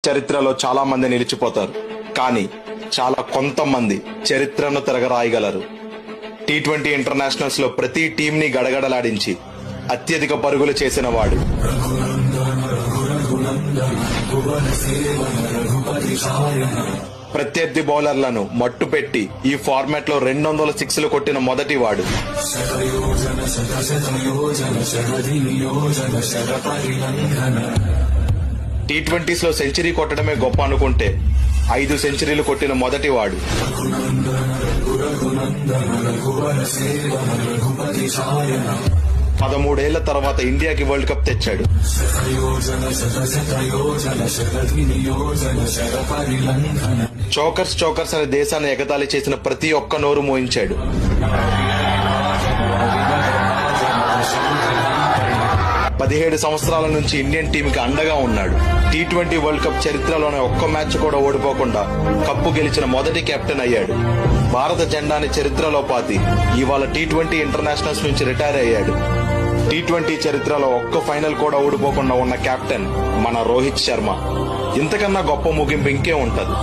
చరిత్రలో చాలా మంది నిలిచిపోతారు, కానీ చాలా కొంతమంది చరిత్రను తిరగరాయగలరు. టీ20 ఇంటర్నేషనల్స్ లో ప్రతి టీంని గడగడలాడించి అత్యధిక పరుగులు చేసిన వాడు. ప్రత్యర్థి బౌలర్లను మట్టుపెట్టి ఈ ఫార్మాట్ లో 200 సిక్స్లు కొట్టిన మొదటి వాడు. టీ20s లో సెంచరీ కొట్టడమే గొప్ప అనుకుంటే 5 సెంచరీలు కొట్టిన మొదటి వాడు. 13 ఏళ్ల తర్వాత ఇండియాకి వరల్డ్ కప్ తెచ్చాడు. చోకర్స్ అనే దేశాన్ని ఎగతాళి చేసిన ప్రతి ఒక్క నోరు మోయించాడు. 17 సంవత్సరాల నుంచి ఇండియన్ టీమ్ కి అండగా ఉన్నాడు. టీ20 వరల్డ్ కప్ చరిత్రలోనే ఒక్క మ్యాచ్ కూడా ఓడిపోకుండా కప్పు గెలిచిన మొదటి కెప్టెన్ అయ్యాడు. భారత జెండాని చరిత్రలో పాతి ఇవాళ టీ20 ఇంటర్నేషనల్స్ నుంచి రిటైర్ అయ్యాడు. టీ20 చరిత్రలో ఒక్క ఫైనల్ కూడా ఓడిపోకుండా ఉన్న కెప్టెన్ మన రోహిత్ శర్మ. ఇంతకన్నా గొప్ప ముగింపు ఇంకే ఉంటది.